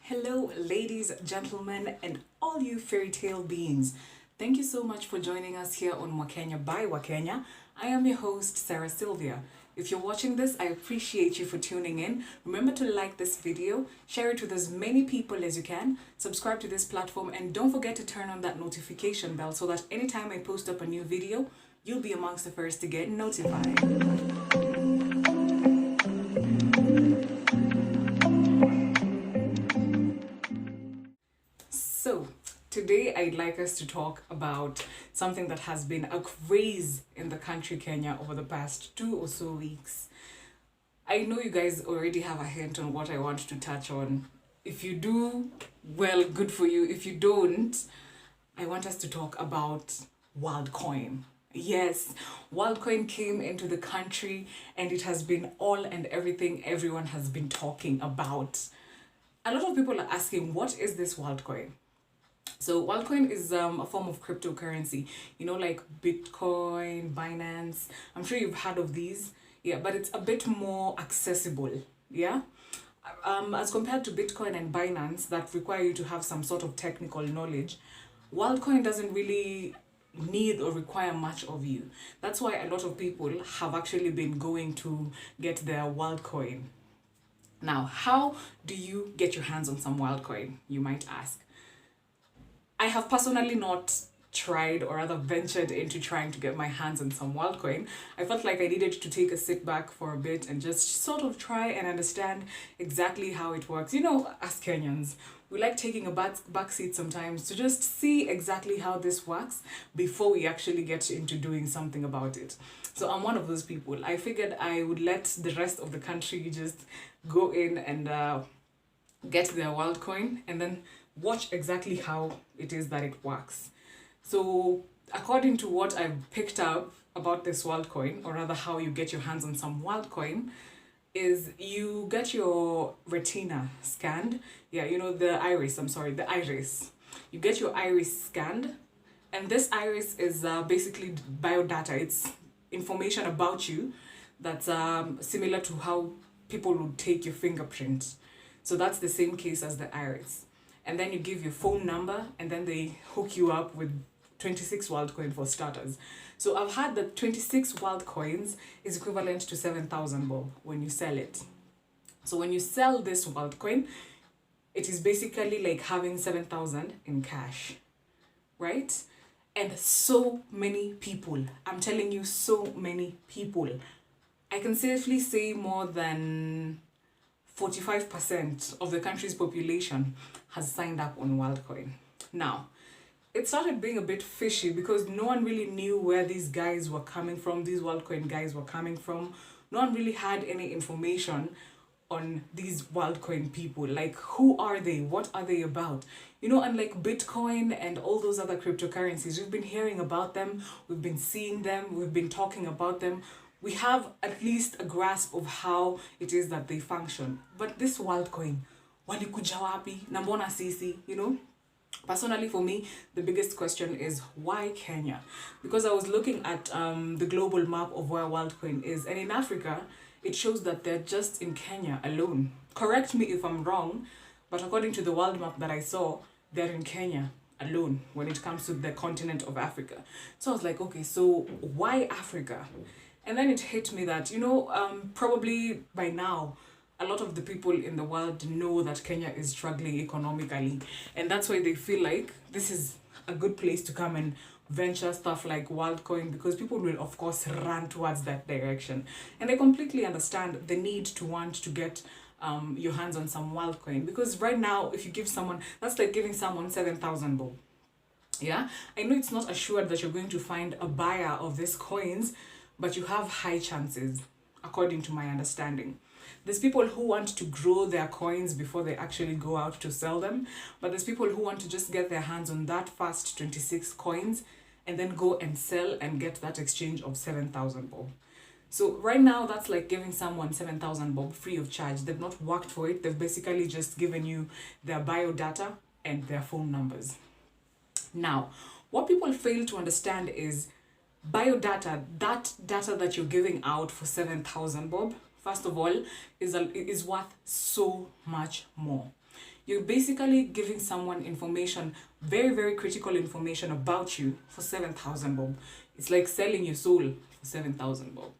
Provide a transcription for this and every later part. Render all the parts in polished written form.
Hello, ladies, gentlemen, and all you fairy tale beings. Thank you so much for joining us here on Wakenya by Wakenya. I am your host, Sarah Sylvia. If you're watching this, I appreciate you for tuning in. Remember to like this video, share it with as many people as you can, subscribe to this platform, and don't forget to turn on that notification bell so that anytime I post up a new video, you'll be amongst the first to get notified. So, today I'd like us to talk about something that has been a craze in the country Kenya over the past 2 or so weeks. I know you guys already have a hint on what I want to touch on. If you do, well, good for you. If you don't, I want us to talk about WorldCoin. Yes, WorldCoin came into the country and it has been all and everything everyone has been talking about. A lot of people are asking, what is this WorldCoin? So WorldCoin is a form of cryptocurrency, like Bitcoin, Binance. I'm sure you've heard of these, yeah, but it's a bit more accessible, yeah. As compared to Bitcoin and Binance that require you to have some sort of technical knowledge, WorldCoin doesn't really need or require much of you. That's why a lot of people have actually been going to get their WorldCoin. Now, how do you get your hands on some WorldCoin, you might ask? I have personally not tried or rather ventured into trying to get my hands on some WorldCoin. I felt like I needed to take a sit back for a bit and just sort of try and understand exactly how it works. As Kenyans, we like taking a back seat sometimes to just see exactly how this works before we actually get into doing something about it. So I'm one of those people. I figured I would let the rest of the country just go in and get their WorldCoin and then watch exactly how it is that it works. So according to what I've picked up about this WorldCoin, or rather how you get your hands on some WorldCoin, is you get your retina scanned. Yeah, the iris, the iris. You get your iris scanned, and this iris is basically biodata. It's information about you that's similar to how people would take your fingerprint. So that's the same case as the iris. And then you give your phone number, and then they hook you up with 26 WorldCoin for starters. So I've heard that 26 WorldCoins is equivalent to 7,000 bob when you sell it. So when you sell this WorldCoin, it is basically like having 7,000 in cash, right? And so many people, I'm telling you, so many people. I can safely say more than 45% of the country's population has signed up on WorldCoin. Now, it started being a bit fishy because no one really knew where these guys were coming from, these WorldCoin guys were coming from. No one really had any information on these WorldCoin people. Like, who are they? What are they about? Unlike Bitcoin and all those other cryptocurrencies, we've been hearing about them, we've been seeing them, we've been talking about them. We have at least a grasp of how it is that they function. But this WorldCoin, walikuja wapi? Na mbona sisi, Personally, for me, the biggest question is why Kenya? Because I was looking at the global map of where WorldCoin is, and in Africa, it shows that they're just in Kenya alone. Correct me if I'm wrong, but according to the world map that I saw, they're in Kenya alone when it comes to the continent of Africa. So I was like, okay, so why Africa? And then it hit me that, probably by now, a lot of the people in the world know that Kenya is struggling economically. And that's why they feel like this is a good place to come and venture stuff like WorldCoin, because people will, of course, run towards that direction. And I completely understand the need to want to get your hands on some WorldCoin. Because right now, if you give someone, that's like giving someone 7,000 bob. Yeah? I know it's not assured that you're going to find a buyer of these coins, but you have high chances, according to my understanding. There's people who want to grow their coins before they actually go out to sell them, but there's people who want to just get their hands on that first 26 coins and then go and sell and get that exchange of 7,000 bob. So right now, that's like giving someone 7,000 bob free of charge. They've not worked for it. They've basically just given you their biodata and their phone numbers. Now, what people fail to understand is biodata, that data that you're giving out for 7,000 bob, first of all, is worth so much more. You're basically giving someone information, very, very critical information about you for 7,000 bob. It's like selling your soul for 7,000 bob.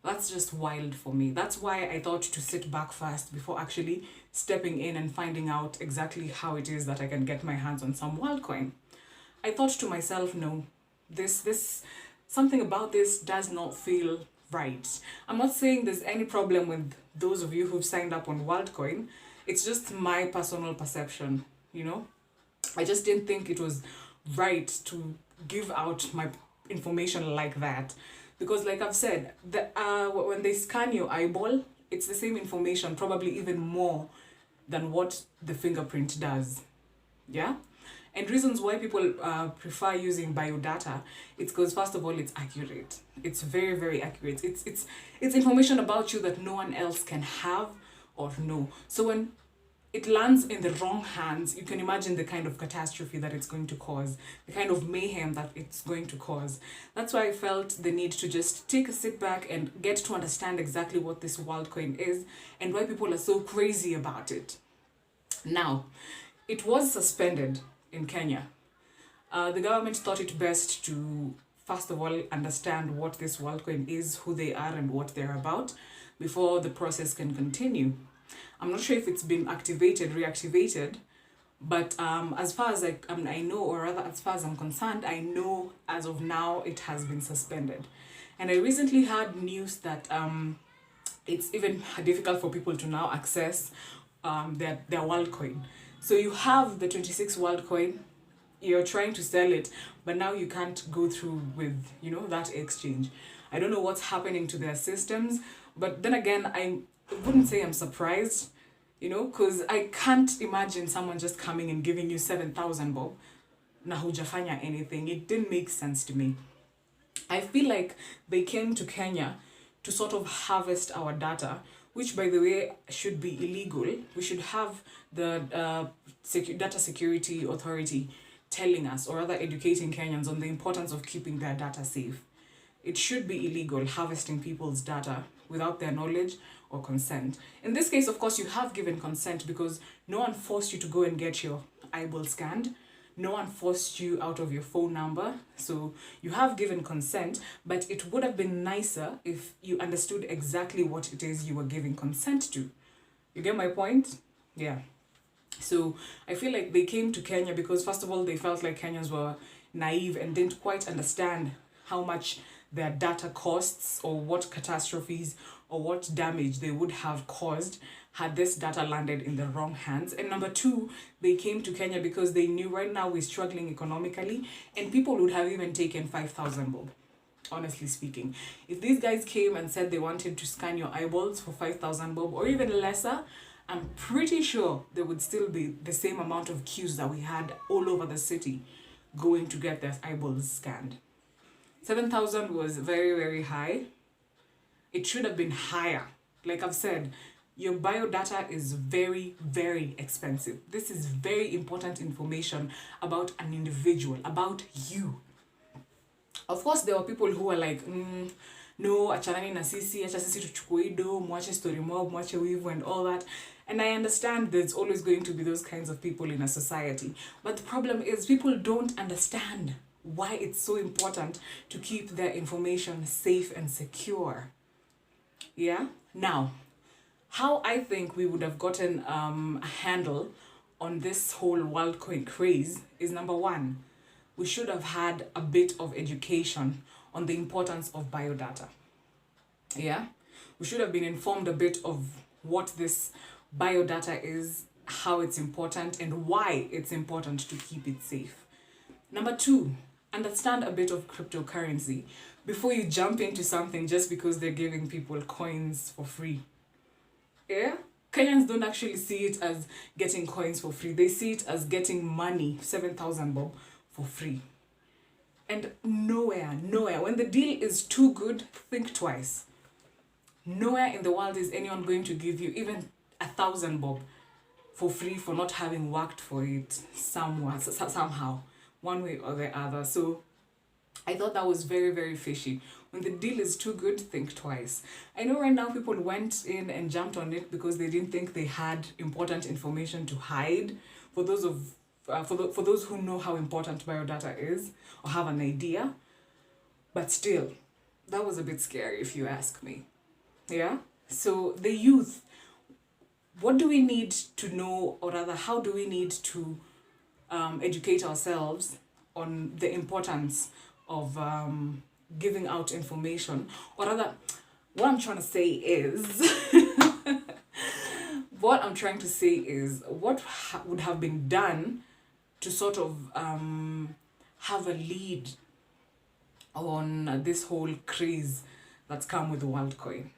That's just wild for me. That's why I thought to sit back first before actually stepping in and finding out exactly how it is that I can get my hands on some WorldCoin. I thought to myself, no, this something about this does not feel right. I'm not saying there's any problem with those of you who've signed up on WorldCoin. It's just my personal perception, you know? I just didn't think it was right to give out my information like that. Because like I've said, when they scan your eyeball, it's the same information, probably even more than what the fingerprint does. Yeah? And reasons why people prefer using biodata, it's because first of all, it's accurate. It's very, very accurate. It's information about you that no one else can have or know. So when it lands in the wrong hands, you can imagine the kind of catastrophe that it's going to cause, the kind of mayhem that it's going to cause. That's why I felt the need to just take a sit back and get to understand exactly what this WorldCoin is and why people are so crazy about it. Now, it was suspended in Kenya. The government thought it best to, first of all, understand what this WorldCoin is, who they are, and what they're about before the process can continue. I'm not sure if it's been reactivated, but as far as I know, or rather as far as I'm concerned, I know as of now it has been suspended. And I recently heard news that it's even difficult for people to now access their WorldCoin. So you have the 26 WorldCoin, you're trying to sell it, but now you can't go through with, that exchange. I don't know what's happening to their systems, but then again, I wouldn't say I'm surprised, because I can't imagine someone just coming and giving you 7,000 bob na hujafanya anything. It didn't make sense to me. I feel like they came to Kenya to sort of harvest our data, which by the way should be illegal. We should have the Data Security Authority telling us, or rather educating Kenyans on the importance of keeping their data safe. It should be illegal harvesting people's data without their knowledge or consent. In this case, of course, you have given consent because no one forced you to go and get your eyeball scanned. No one forced you out of your phone number. So you have given consent, but it would have been nicer if you understood exactly what it is you were giving consent to. You get my point? Yeah. So I feel like they came to Kenya because first of all, they felt like Kenyans were naive and didn't quite understand how much their data costs or what catastrophes or what damage they would have caused had this data landed in the wrong hands. And number two, they came to Kenya because they knew right now we're struggling economically and people would have even taken 5,000 bob. Honestly speaking, if these guys came and said they wanted to scan your eyeballs for 5,000 bob or even lesser, I'm pretty sure there would still be the same amount of queues that we had all over the city going to get their eyeballs scanned. 7,000 was very, very high. It should have been higher. Like I've said, your biodata is very, very expensive. This is very important information about an individual, about you. Of course, there were people who were like, no, achanani na sisi, acha sisi tuchukue ido, mwache story mob, mwache wivu and all that. And I understand there's always going to be those kinds of people in a society. But the problem is people don't understand why it's so important to keep their information safe and secure. Yeah? Now, how I think we would have gotten a handle on this whole WorldCoin craze is number one, we should have had a bit of education on the importance of biodata. Yeah? We should have been informed a bit of what this biodata is, how it's important, and why it's important to keep it safe. Number two, understand a bit of cryptocurrency before you jump into something just because they're giving people coins for free. Yeah? Kenyans don't actually see it as getting coins for free. They see it as getting money, 7,000 bob, for free. And nowhere, when the deal is too good, think twice. Nowhere in the world is anyone going to give you even 1,000 bob for free for not having worked for it somehow, one way or the other. So I thought that was very, very fishy. When the deal is too good, think twice. I know right now people went in and jumped on it because they didn't think they had important information to hide. For those of for those who know how important biodata is or have an idea, but still, that was a bit scary if you ask me. Yeah. So the youth, what do we need to know, or rather, how do we need to educate ourselves on the importance of giving out information, or rather, what I'm trying to say is, what I'm trying to say is, what would have been done to sort of have a lead on this whole craze that's come with WorldCoin.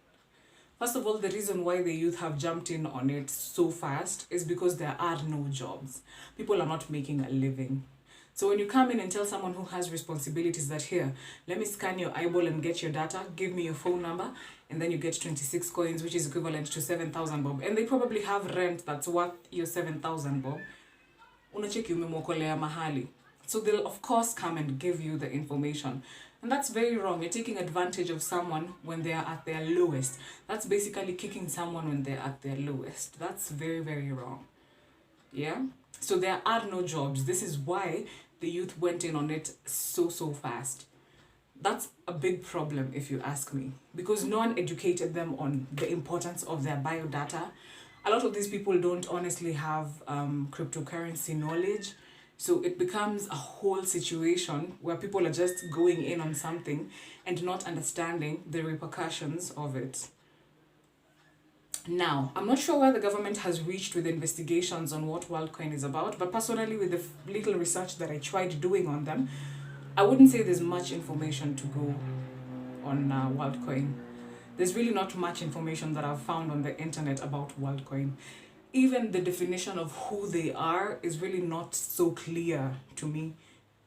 First of all, the reason why the youth have jumped in on it so fast is because there are no jobs. People are not making a living. So when you come in and tell someone who has responsibilities that, here, let me scan your eyeball and get your data, give me your phone number, and then you get 26 coins, which is equivalent to 7,000 bob. And they probably have rent that's worth your 7,000 bob. Unacheki umemwokolea mahali. So they'll of course come and give you the information. And that's very wrong. You're taking advantage of someone when they are at their lowest. That's basically kicking someone when they're at their lowest. That's very, very wrong. Yeah? So there are no jobs. This is why the youth went in on it so fast. That's a big problem if you ask me, because no one educated them on the importance of their biodata. A lot of these people don't honestly have cryptocurrency knowledge. So it becomes a whole situation where people are just going in on something and not understanding the repercussions of it. Now, I'm not sure where the government has reached with investigations on what WorldCoin is about, but personally, with the little research that I tried doing on them, I wouldn't say there's much information to go on WorldCoin. There's really not much information that I've found on the internet about WorldCoin. Even the definition of who they are is really not so clear to me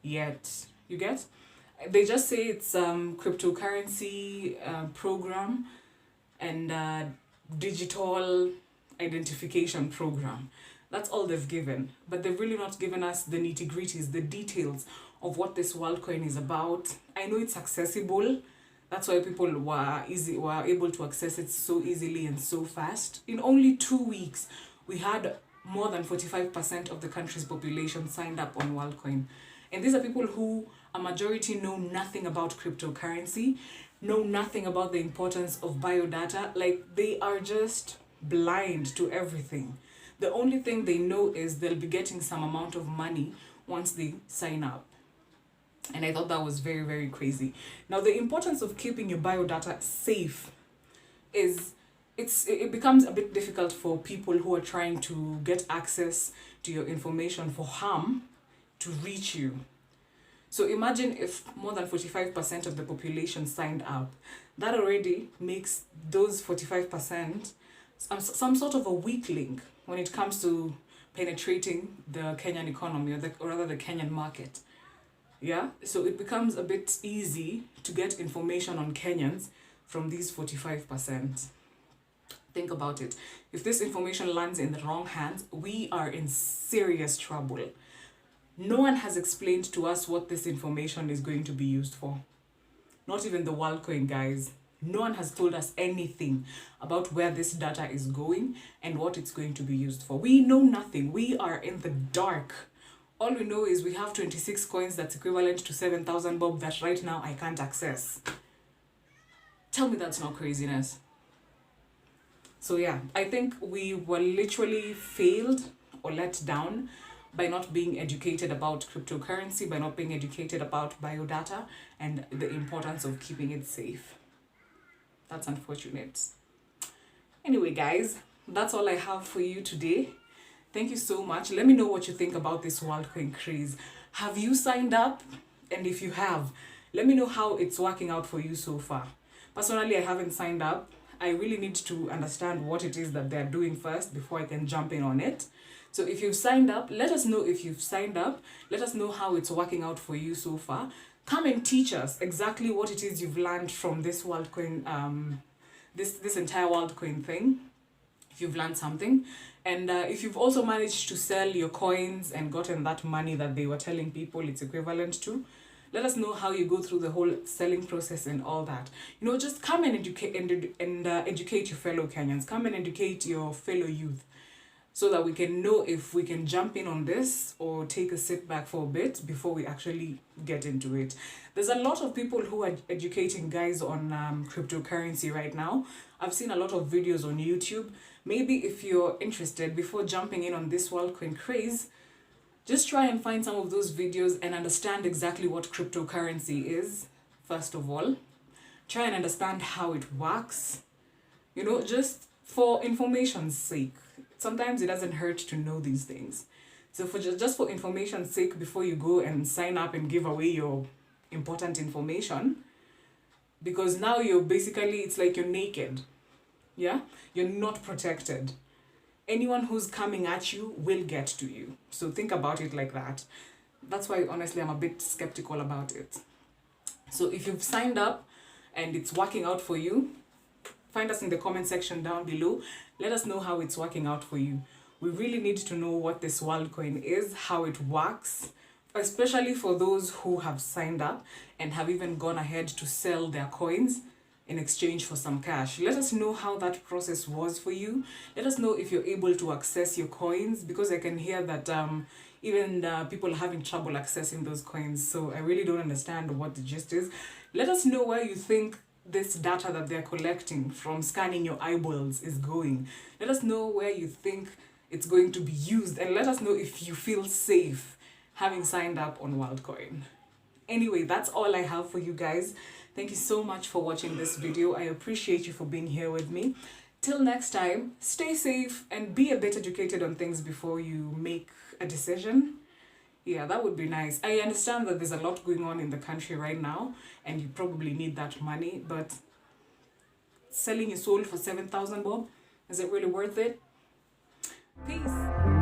yet. You get? They just say it's cryptocurrency program and digital identification program. That's all they've given. But they've really not given us the nitty-gritties, the details of what this WorldCoin is about. I know it's accessible. That's why people were able to access it so easily and so fast. In only 2 weeks, we had more than 45% of the country's population signed up on WorldCoin. And these are people who, a majority, know nothing about cryptocurrency, know nothing about the importance of biodata. Like, they are just blind to everything. The only thing they know is they'll be getting some amount of money once they sign up. And I thought that was very, very crazy. Now, the importance of keeping your biodata safe is it becomes a bit difficult for people who are trying to get access to your information for harm to reach you. So imagine if more than 45% of the population signed up. That already makes those 45% some sort of a weak link when it comes to penetrating the Kenyan economy, or rather the Kenyan market. Yeah, so it becomes a bit easy to get information on Kenyans from these 45%. Think about it. If this information lands in the wrong hands, we are in serious trouble. No one has explained to us what this information is going to be used for. Not even the WorldCoin guys. No one has told us anything about where this data is going and what it's going to be used for. We know nothing. We are in the dark. All we know is we have 26 coins that's equivalent to 7,000 bob that right now I can't access. Tell me that's not craziness. So yeah, I think we were literally failed or let down by not being educated about cryptocurrency, by not being educated about biodata and the importance of keeping it safe. That's unfortunate. Anyway, guys, that's all I have for you today. Thank you so much. Let me know what you think about this WorldCoin craze. Have you signed up? And if you have, let me know how it's working out for you so far. Personally, I haven't signed up. I really need to understand what it is that they're doing first before I can jump in on it. So if you've signed up, let us know if you've signed up. Let us know how it's working out for you so far. Come and teach us exactly what it is you've learned from this WorldCoin, this entire WorldCoin thing. If you've learned something. And if you've also managed to sell your coins and gotten that money that they were telling people it's equivalent to, Let us know how you go through the whole selling process and all that. Just come and educate your fellow Kenyans. Come and educate your fellow youth, so that we can know if we can jump in on this or take a sit back for a bit before we actually get into it. There's a lot of people who are educating guys on cryptocurrency right now. I've seen a lot of videos on YouTube. Maybe if you're interested, before jumping in on this WorldCoin craze, just try and find some of those videos and understand exactly what cryptocurrency is, first of all. Try and understand how it works, just for information's sake. Sometimes it doesn't hurt to know these things. So for just for information's sake, before you go and sign up and give away your important information, because now it's like you're naked. Yeah? You're not protected. Anyone who's coming at you will get to you. So think about it like that. That's why, honestly, I'm a bit skeptical about it. So if you've signed up and it's working out for you, find us in the comment section down below. Let us know how it's working out for you. We really need to know what this WorldCoin is, how it works, especially for those who have signed up and have even gone ahead to sell their coins in exchange for some cash. Let us know how that process was for you. Let us know if you're able to access your coins, because I can hear that even people are having trouble accessing those coins. So I really don't understand what the gist is. Let us know where you think this data that they're collecting from scanning your eyeballs is going. Let us know where you think it's going to be used, and let us know if you feel safe having signed up on WorldCoin. Anyway, that's all I have for you guys. Thank you so much for watching this video. I appreciate you for being here with me. Till next time, stay safe and be a bit educated on things before you make a decision. Yeah, that would be nice. I understand that there's a lot going on in the country right now and you probably need that money, but selling your soul for 7,000 bob, is it really worth it? Peace.